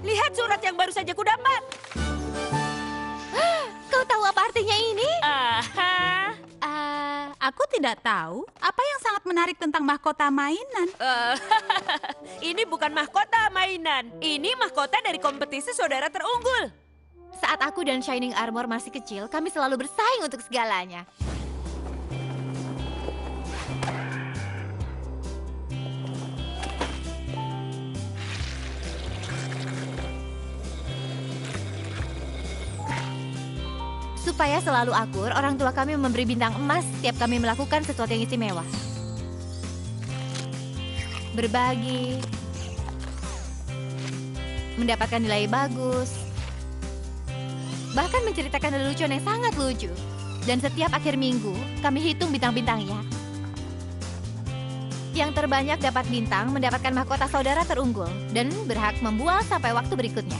lihat surat yang baru saja kudapat. Kau tahu apa artinya ini? Aku tidak tahu. Apa yang sangat menarik tentang mahkota mainan? Ini bukan mahkota mainan. Ini mahkota dari kompetisi saudara terunggul. Saat aku dan Shining Armor masih kecil, kami selalu bersaing untuk segalanya. Supaya selalu akur, orang tua kami memberi bintang emas setiap kami melakukan sesuatu yang istimewa. Berbagi, mendapatkan nilai bagus, bahkan menceritakan lelucon yang sangat lucu. Dan setiap akhir minggu, kami hitung bintang-bintangnya. Yang terbanyak dapat bintang mendapatkan mahkota saudara terunggul dan berhak membual sampai waktu berikutnya.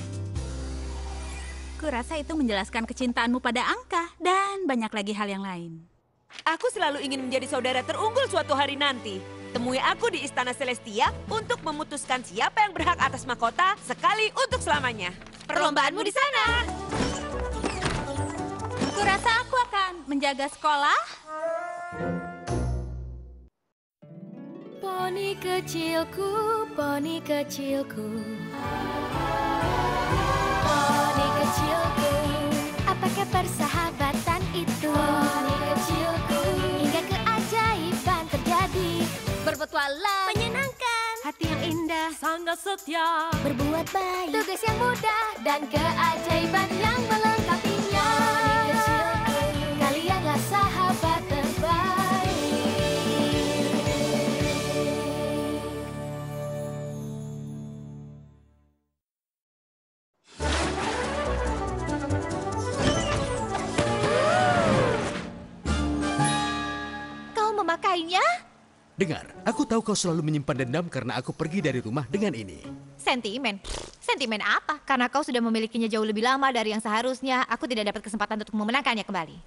Kurasa itu menjelaskan kecintaanmu pada angka dan banyak lagi hal yang lain. Aku selalu ingin menjadi saudara terunggul suatu hari nanti. Temui aku di Istana Celestia untuk memutuskan siapa yang berhak atas mahkota sekali untuk selamanya. Perlombaanmu di sana. Kurasa aku akan menjaga sekolah. Poni kecilku, poni kecilku. Poni kecilku, apakah persahabatan itu? Poni kecilku, hingga keajaiban terjadi. Berpetualang, menyenangkan, hati yang indah, Sangat setia. berbuat baik, tugas yang mudah, dan keajaiban yang melengkapinya. Poni kecilku, kalianlah sahabat terbaik. Kau memakainya? Dengar, aku tahu kau selalu menyimpan dendam karena aku pergi dari rumah dengan ini. Sentimen. Sentimen apa? Karena kau sudah memilikinya jauh lebih lama dari yang seharusnya, aku tidak dapat kesempatan untuk memenangkannya kembali.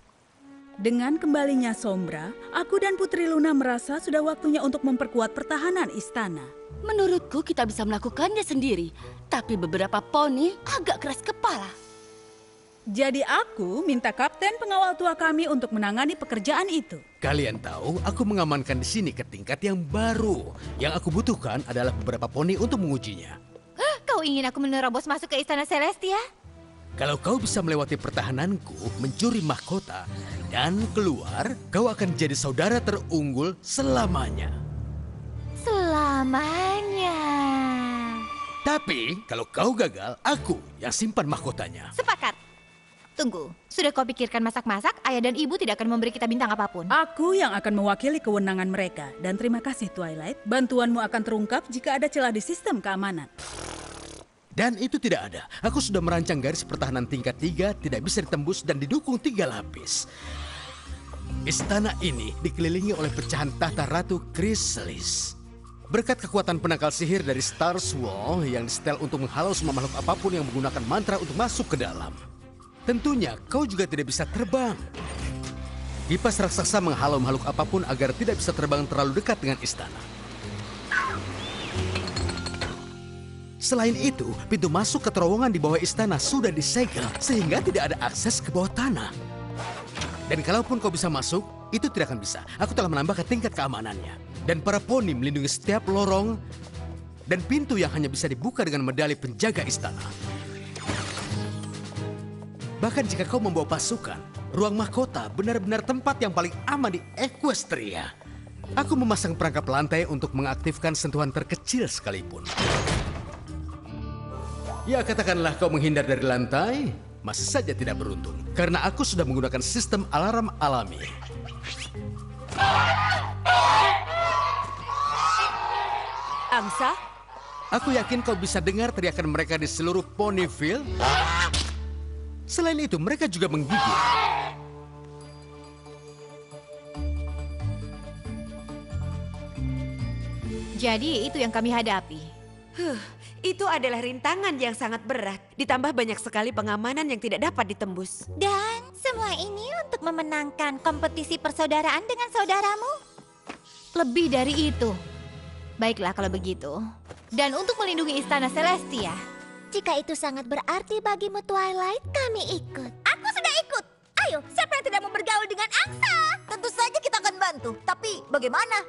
Dengan kembalinya Sombra, aku dan Putri Luna merasa sudah waktunya untuk memperkuat pertahanan istana. Menurutku kita bisa melakukannya sendiri, tapi beberapa poni agak keras kepala. Jadi aku minta kapten pengawal tua kami untuk menangani pekerjaan itu. Kalian tahu, aku mengamankan di sini ke tingkat yang baru. Yang aku butuhkan adalah beberapa poni untuk mengujinya. Kau ingin aku menerobos masuk ke Istana Celestia? Kalau kau bisa melewati pertahananku, mencuri mahkota, dan keluar, kau akan jadi saudara terunggul selamanya. Selamanya. Tapi, kalau kau gagal, aku yang simpan mahkotanya. Sepakat. Tunggu, sudah kau pikirkan masak-masak? Ayah dan ibu tidak akan memberi kita bintang apapun. Aku yang akan mewakili kewenangan mereka. Dan terima kasih Twilight, bantuanmu akan terungkap jika ada celah di sistem keamanan. Dan itu tidak ada. Aku sudah merancang garis pertahanan tingkat 3 tidak bisa ditembus dan didukung 3 lapis. Istana ini dikelilingi oleh pecahan tahta Ratu Chrysalis. Berkat kekuatan penangkal sihir dari Stars Wall yang disetel untuk menghalau semua makhluk apapun yang menggunakan mantra untuk masuk ke dalam. Tentunya kau juga tidak bisa terbang. Kipas raksasa menghalau makhluk apapun agar tidak bisa terbang terlalu dekat dengan istana. Selain itu, pintu masuk ke terowongan di bawah istana sudah disegel sehingga tidak ada akses ke bawah tanah. Dan kalaupun kau bisa masuk, itu tidak akan bisa. Aku telah menambahkan tingkat keamanannya. Dan para poni melindungi setiap lorong dan pintu yang hanya bisa dibuka dengan medali penjaga istana. Bahkan jika kau membawa pasukan, ruang mahkota benar-benar tempat yang paling aman di Equestria. Aku memasang perangkap lantai untuk mengaktifkan sentuhan terkecil sekalipun. Ya, katakanlah kau menghindar dari lantai, masih saja tidak beruntung. Karena aku sudah menggunakan sistem alarm alami. Angsa, Aku yakin kau bisa dengar teriakan mereka di seluruh Ponyville. Selain itu, mereka juga menggigit. Jadi itu yang kami hadapi. itu adalah rintangan yang sangat berat. Ditambah banyak sekali pengamanan yang tidak dapat ditembus. Dan semua ini untuk memenangkan kompetisi persaudaraan dengan saudaramu? Lebih dari itu. Baiklah kalau begitu. Dan untuk melindungi Istana Celestia, Jika itu sangat berarti bagimu, Twilight, kami ikut. Aku sudah ikut. Ayo, siapa yang tidak mau bergaul dengan angsa? Tentu saja kita akan bantu. Tapi bagaimana?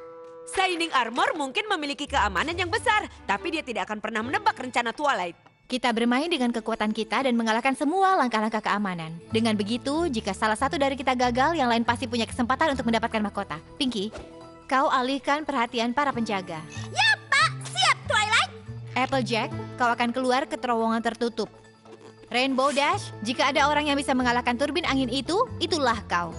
Shining Armor mungkin memiliki keamanan yang besar, tapi dia tidak akan pernah menebak rencana Twilight. Kita bermain dengan kekuatan kita dan mengalahkan semua langkah-langkah keamanan. Dengan begitu, jika salah satu dari kita gagal, yang lain pasti punya kesempatan untuk mendapatkan mahkota. Pinky, kau alihkan perhatian para penjaga. Ya, Pak. Siap, Twilight. Applejack, kau akan keluar ke terowongan tertutup. Rainbow Dash, jika ada orang yang bisa mengalahkan turbin angin itu, itulah kau.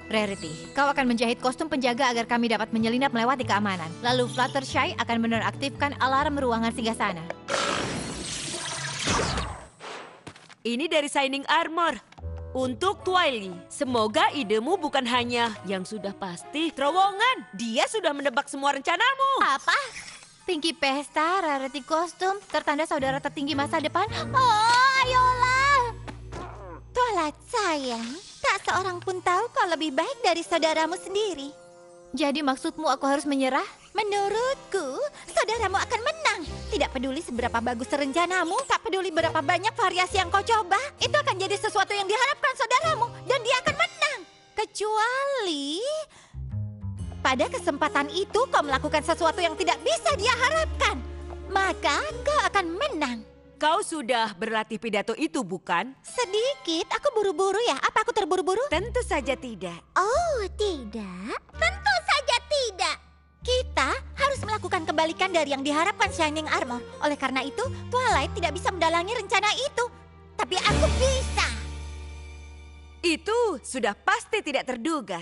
Rarity, kau akan menjahit kostum penjaga agar kami dapat menyelinap melewati keamanan. Lalu Fluttershy akan menonaktifkan alarm ruangan singgahsana. Ini dari Shining Armor. Untuk Twilight, semoga idemu bukan hanya yang sudah pasti terowongan. Dia sudah menebak semua rencanamu. Apa? Pinky pesta, Rarity kostum, tertanda saudara tertinggi masa depan. Oh, ayolah. Twilight, sayang. Tak seorang pun tahu kau lebih baik dari saudaramu sendiri. Jadi maksudmu aku harus menyerah? Menurutku, saudaramu akan menang. Tidak peduli seberapa bagus rencanamu, tak peduli berapa banyak variasi yang kau coba, itu akan jadi sesuatu yang diharapkan saudaramu, dan dia akan menang. Kecuali pada kesempatan itu kau melakukan sesuatu yang tidak bisa dia harapkan, maka kau akan menang. Kau sudah berlatih pidato itu, bukan? Sedikit, aku buru-buru ya. Apa aku terburu-buru? Tentu saja tidak. Oh, tidak. Tentu saja tidak. Kita harus melakukan kebalikan dari yang diharapkan Shining Armor. Oleh karena itu, Twilight tidak bisa mendalangi rencana itu. Tapi aku bisa. Itu sudah pasti tidak terduga.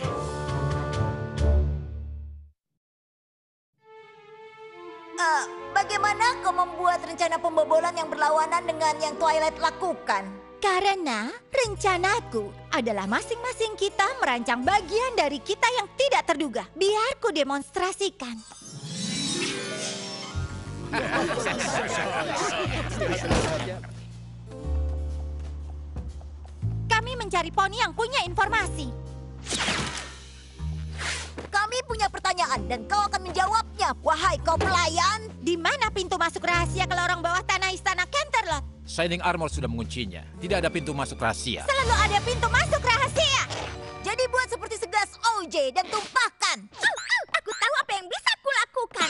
Bagaimana kau membuat rencana pembobolan yang berlawanan dengan yang Twilight lakukan? Karena rencanaku adalah masing-masing kita merancang bagian dari kita yang tidak terduga. Biar ku demonstrasikan. Kami mencari poni yang punya informasi. Kami punya pertanyaan dan kau akan menjawabnya, wahai kau pelayan. Di mana pintu masuk rahasia ke lorong bawah tanah istana Canterlot? Shining Armor sudah menguncinya. Tidak ada pintu masuk rahasia. Selalu ada pintu masuk rahasia. Jadi buat seperti segelas OJ dan tumpahkan. Aku tahu apa yang bisa kulakukan.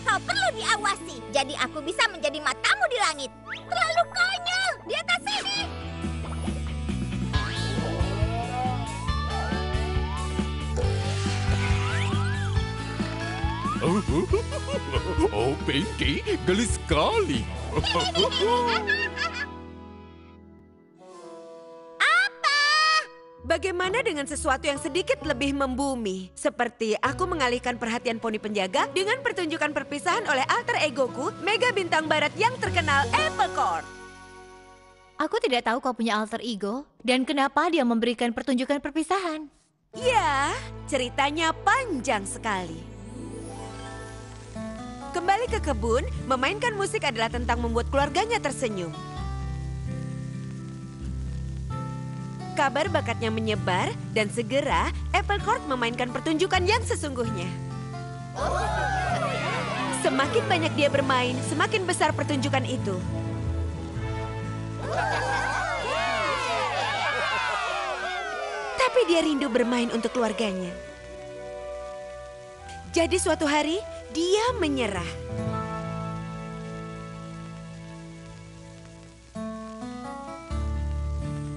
Kau perlu diawasi. Jadi aku bisa menjadi matamu di langit. Terlalu konyol. Di atas sini. Oh, Pinky, gelis sekali. Bagaimana dengan sesuatu yang sedikit lebih membumi? Seperti aku mengalihkan perhatian poni penjaga dengan pertunjukan perpisahan oleh alter egoku, Mega Bintang Barat yang terkenal Applecore. Aku tidak tahu kau punya alter ego dan kenapa dia memberikan pertunjukan perpisahan. Ya, ceritanya panjang sekali. Kembali ke kebun, memainkan musik adalah tentang membuat keluarganya tersenyum. Kabar bakatnya menyebar dan segera Applecore memainkan pertunjukan yang sesungguhnya. Semakin banyak dia bermain, semakin besar pertunjukan itu. Tapi dia rindu bermain untuk keluarganya. Jadi suatu hari, dia menyerah.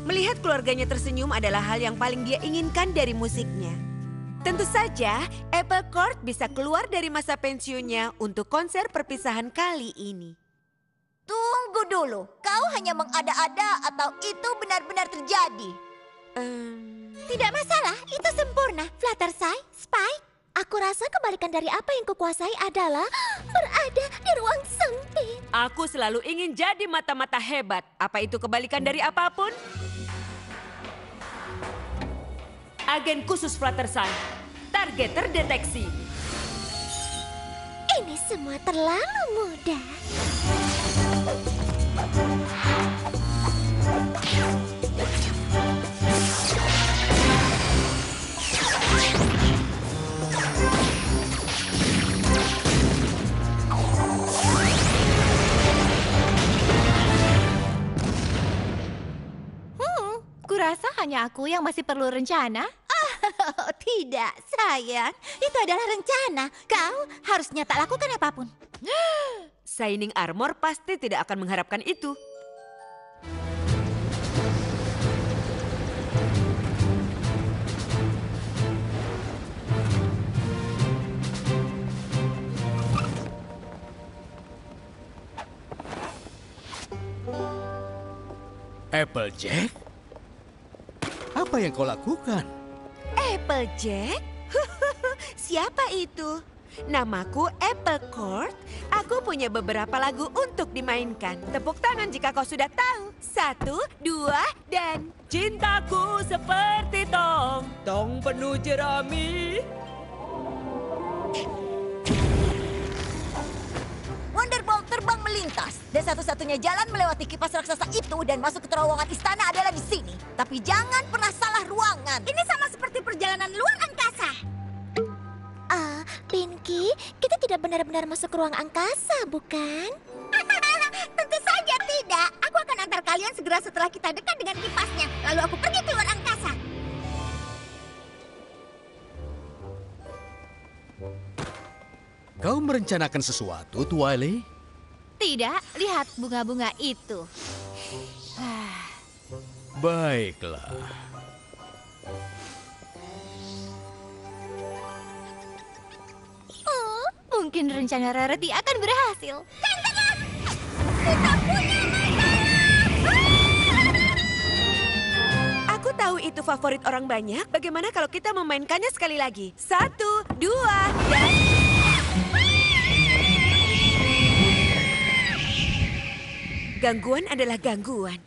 Melihat keluarganya tersenyum adalah hal yang paling dia inginkan dari musiknya. Tentu saja, Applecore bisa keluar dari masa pensiunnya untuk konser perpisahan kali ini. Tunggu dulu, kau hanya mengada-ada atau itu benar-benar terjadi? Tidak masalah, itu sempurna. Fluttershy, Spike. Aku rasa kebalikan dari apa yang kukuasai adalah berada di ruang sempit. Aku selalu ingin jadi mata-mata hebat. Apa itu kebalikan dari apapun? Agen khusus Fluttershy. Target terdeteksi. Ini semua terlalu mudah. hanya aku yang masih perlu rencana? Oh, tidak, sayang. Itu adalah rencana. Kau harusnya tak lakukan apapun. Shining Armor pasti tidak akan mengharapkan itu. Applejack? Apa yang kau lakukan? Applejack? Siapa itu? Namaku Applecord. Aku punya beberapa lagu untuk dimainkan. Tepuk tangan jika kau sudah tahu. 1, 2, dan... Cintaku seperti tong, tong penuh jerami. Wonderbolt terbang melintas. Dan satu-satunya jalan melewati kipas raksasa itu dan masuk ke terowongan istana adalah di sini. Tapi jangan pernah salah ruangan. Ini sama seperti perjalanan luar angkasa. Pinky, kita tidak benar-benar masuk ke ruang angkasa, bukan? Tentu saja tidak. Aku akan antar kalian segera setelah kita dekat dengan kipasnya. Lalu aku pergi ke luar angkasa. Kau merencanakan sesuatu, Twilight? Tidak, lihat bunga-bunga itu. Baiklah. Oh, mungkin rencana Rarity akan berhasil. Aku tahu itu favorit orang banyak. Bagaimana kalau kita memainkannya sekali lagi? 1, 2, dan... Gangguan adalah gangguan.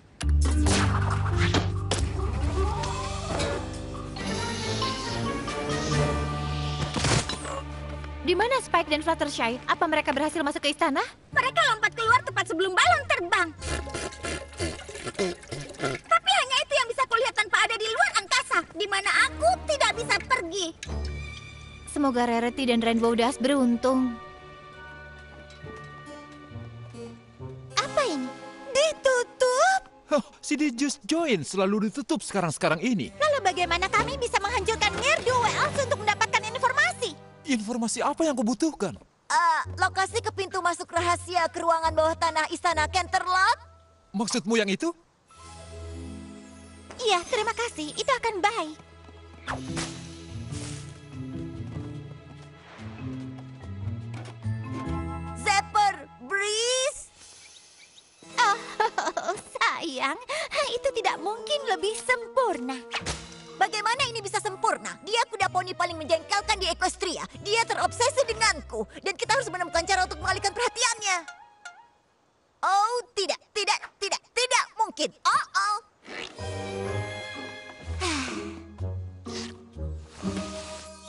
Di mana Spike dan Fluttershy? Apa mereka berhasil masuk ke istana? Mereka lompat keluar tepat sebelum balon terbang. Tapi hanya itu yang bisa kulihat tanpa ada di luar angkasa, di mana aku tidak bisa pergi. Semoga Rarity dan Rainbow Dash beruntung. Apa ini? Ditutup? Hah, si Just Join selalu ditutup sekarang-sekarang ini. Lalu bagaimana kami bisa menghancurkan Ne'er-do-wells untuk mendapatkan informasi? Informasi apa yang kau butuhkan? Lokasi ke pintu masuk rahasia ke ruangan bawah tanah istana Canterlot. Maksudmu yang itu? Iya, terima kasih. Itu akan baik. Zephyr Breeze. Oh, sayang. Itu tidak mungkin lebih sempurna. Bagaimana ini bisa sempurna? Dia kuda poni paling menjengkelkan di Equestria. Dia terobsesi denganku. Dan kita harus menemukan cara untuk mengalihkan perhatiannya. Oh, tidak mungkin. Oh.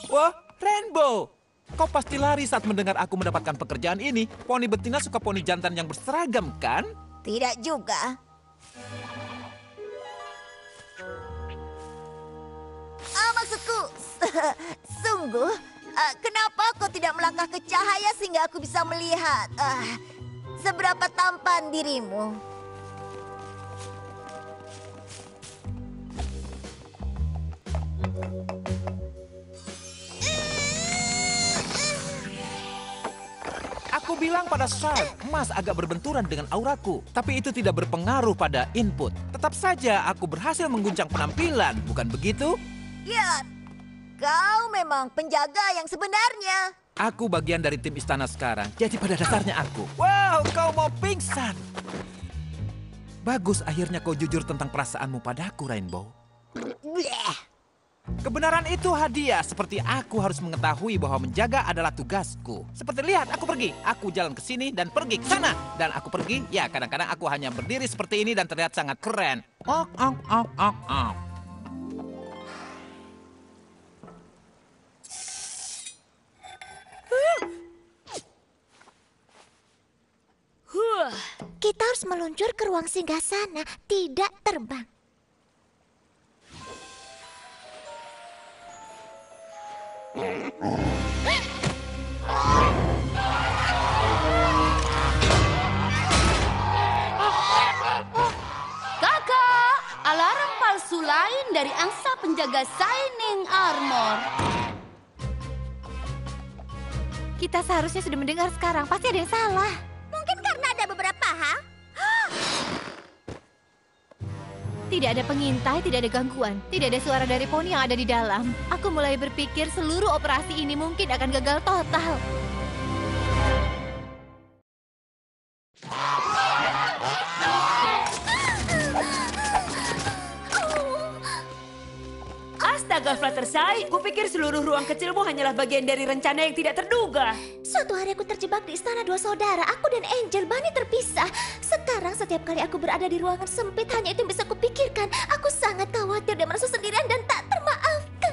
Wah, Rainbow! Kau pasti lari saat mendengar aku mendapatkan pekerjaan ini. Poni betina suka poni jantan yang berseragam, kan? Tidak juga. Maksudku, sungguh, kenapa kau tidak melangkah ke cahaya sehingga aku bisa melihat seberapa tampan dirimu? Aku bilang pada Shark, emas agak berbenturan dengan auraku. Tapi itu tidak berpengaruh pada input. Tetap saja aku berhasil mengguncang penampilan, bukan begitu? Ya, kau memang penjaga yang sebenarnya. Aku bagian dari tim istana sekarang, jadi pada dasarnya aku. Wow, kau mau pingsan! Bagus, akhirnya kau jujur tentang perasaanmu padaku, Rainbow. Bleh. Kebenaran itu hadiah, seperti aku harus mengetahui bahwa menjaga adalah tugasku. Seperti lihat, aku pergi. Aku jalan ke sini dan pergi ke sana. Dan aku pergi, ya kadang-kadang aku hanya berdiri seperti ini dan terlihat sangat keren. Ok. Kita harus meluncur ke ruang singgasana, tidak terbang. Kakak, alarm palsu lain dari penjaga Shining Armor. Kita seharusnya sudah mendengar sekarang. Pasti ada yang salah. Mungkin karena ada beberapa hal. Tidak ada pengintai, tidak ada gangguan. Tidak ada suara dari poni yang ada di dalam. Aku mulai berpikir seluruh operasi ini mungkin akan gagal total. Astaga, Fluttershy, kupikir seluruh ruang kecilmu hanyalah bagian dari rencana yang tidak terduga. Suatu hari aku terjebak di istana dua saudara. Aku dan Angel Bunny terpisah. Sekarang setiap kali aku berada di ruangan sempit, hanya itu yang bisa kupikirkan. Aku sangat khawatir dan merasa sendirian dan tak termaafkan.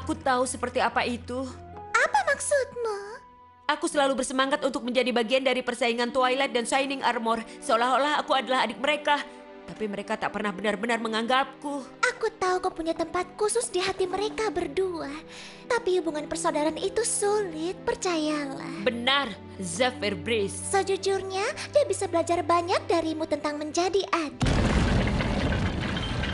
Aku tahu seperti apa itu. Apa maksudmu? Aku selalu bersemangat untuk menjadi bagian dari persaingan Twilight dan Shining Armor, seolah-olah aku adalah adik mereka. Tapi mereka tak pernah benar-benar menganggapku. Aku tahu kau punya tempat khusus di hati mereka berdua. Tapi hubungan persaudaraan itu sulit, percayalah. Benar, Zephyr Breeze. Sejujurnya, dia bisa belajar banyak darimu tentang menjadi adik.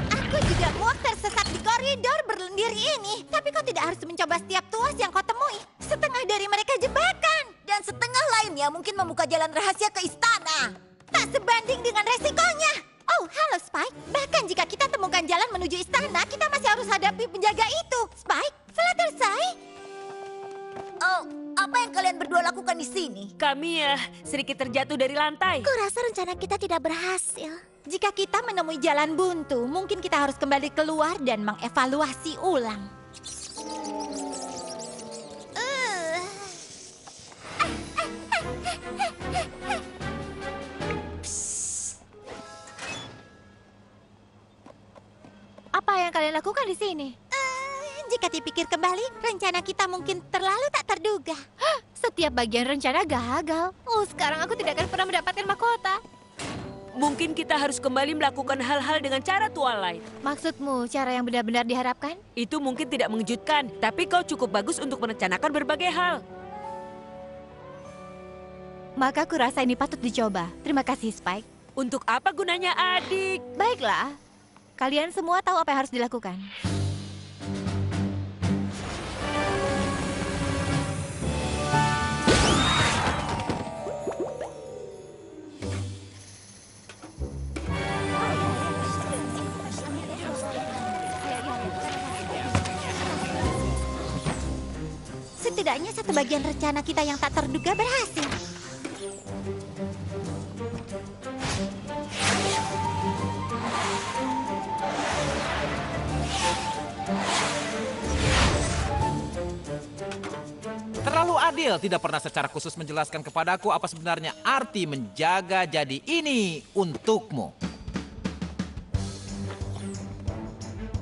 Aku juga muak tersesat di koridor berlendir ini. Tapi kau tidak harus mencoba setiap tuas yang kau temui. Setengah dari mereka jebakan. Dan setengah lainnya mungkin membuka jalan rahasia ke istana. Tak sebanding dengan resikonya. Oh, halo Spike. Bahkan jika kita temukan jalan menuju istana, kita masih harus hadapi penjaga itu. Spike, Fluttershy. Oh, apa yang kalian berdua lakukan di sini? Kami sedikit terjatuh dari lantai. Kurasa rencana kita tidak berhasil. Jika kita menemui jalan buntu, mungkin kita harus kembali keluar dan mengevaluasi ulang. Apa yang kalian lakukan di sini? Jika dipikir kembali, rencana kita mungkin terlalu tak terduga. Setiap bagian rencana gagal. Oh, sekarang aku tidak akan pernah mendapatkan mahkota. Mungkin kita harus kembali melakukan hal-hal dengan cara Twilight. Maksudmu cara yang benar-benar diharapkan? Itu mungkin tidak mengejutkan, tapi kau cukup bagus untuk merencanakan berbagai hal. Maka aku rasa ini patut dicoba. Terima kasih, Spike. Untuk apa gunanya adik? Baiklah, kalian semua tahu apa yang harus dilakukan. Setidaknya satu bagian rencana kita yang tak terduga berhasil. Terlalu adil, tidak pernah secara khusus menjelaskan kepadaku apa sebenarnya arti menjaga jadi ini untukmu.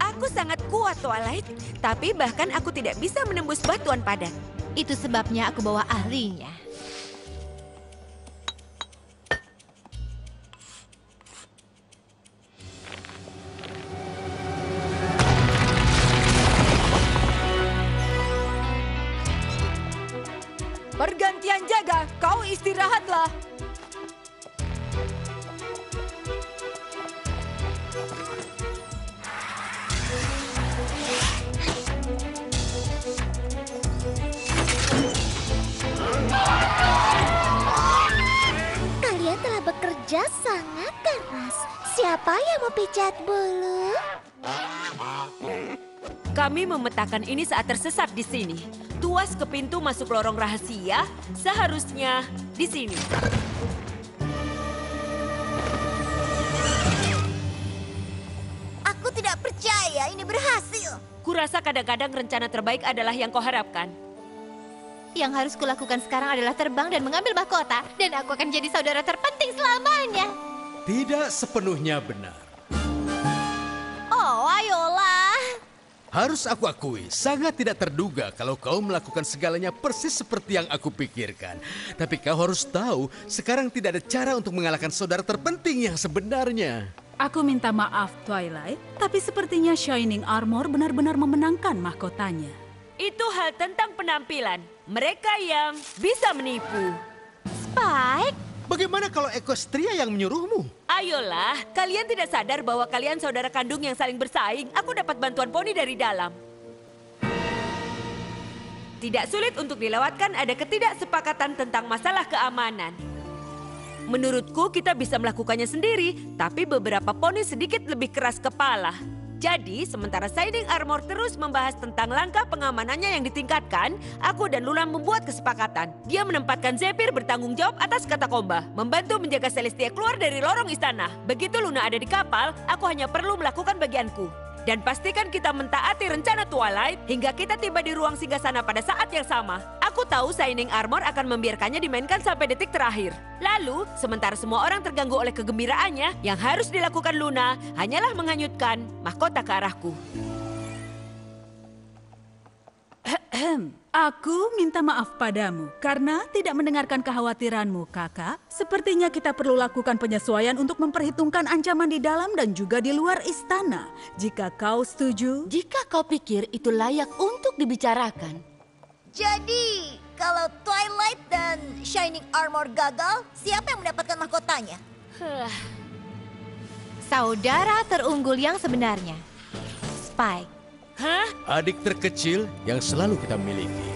Aku sangat kuat, Twilight. Tapi bahkan aku tidak bisa menembus batuan padat. Itu sebabnya aku bawa ahlinya. Pergantian jaga, kau istirahatlah. Kalian telah bekerja sangat keras. Siapa yang mau pijat bulu? Kami memetakan ini saat tersesat di sini. Tuas ke pintu masuk lorong rahasia, seharusnya di sini. Aku tidak percaya ini berhasil. Kurasa kadang-kadang rencana terbaik adalah yang kau harapkan. Yang harus kulakukan sekarang adalah terbang dan mengambil mahkota. Dan aku akan jadi saudara terpenting selamanya. Tidak sepenuhnya benar. Oh, ayolah. Harus aku akui, sangat tidak terduga kalau kau melakukan segalanya persis seperti yang aku pikirkan. Tapi kau harus tahu, sekarang tidak ada cara untuk mengalahkan saudara terpenting yang sebenarnya. Aku minta maaf, Twilight, tapi sepertinya Shining Armor benar-benar memenangkan mahkotanya. Itu hal tentang penampilan. Mereka yang bisa menipu. Spike, Bagaimana kalau Equestria yang menyuruhmu? Ayolah, kalian tidak sadar bahwa kalian saudara kandung yang saling bersaing? Aku dapat bantuan poni dari dalam. Tidak sulit untuk dilewatkan, ada ketidaksepakatan tentang masalah keamanan. Menurutku kita bisa melakukannya sendiri, tapi beberapa poni sedikit lebih keras kepala. Jadi, sementara Shining Armor terus membahas tentang langkah pengamanannya yang ditingkatkan, aku dan Luna membuat kesepakatan. Dia menempatkan Zephyr bertanggung jawab atas katakomba, membantu menjaga Celestia keluar dari lorong istana. Begitu Luna ada di kapal, aku hanya perlu melakukan bagianku. Dan pastikan kita mentaati rencana Twilight hingga kita tiba di ruang singgasana pada saat yang sama. Aku tahu Shining Armor akan membiarkannya dimainkan sampai detik terakhir. Lalu, sementara semua orang terganggu oleh kegembiraannya, yang harus dilakukan Luna hanyalah menghanyutkan mahkota ke arahku. Aku minta maaf padamu karena tidak mendengarkan kekhawatiranmu, Kakak. Sepertinya kita perlu lakukan penyesuaian untuk memperhitungkan ancaman di dalam dan juga di luar istana. Jika kau setuju, Jika kau pikir itu layak untuk dibicarakan, Jadi, kalau Twilight dan Shining Armor gagal, siapa yang mendapatkan mahkotanya? Saudara terunggul yang sebenarnya, Spike. Hah? Adik terkecil yang selalu kita miliki.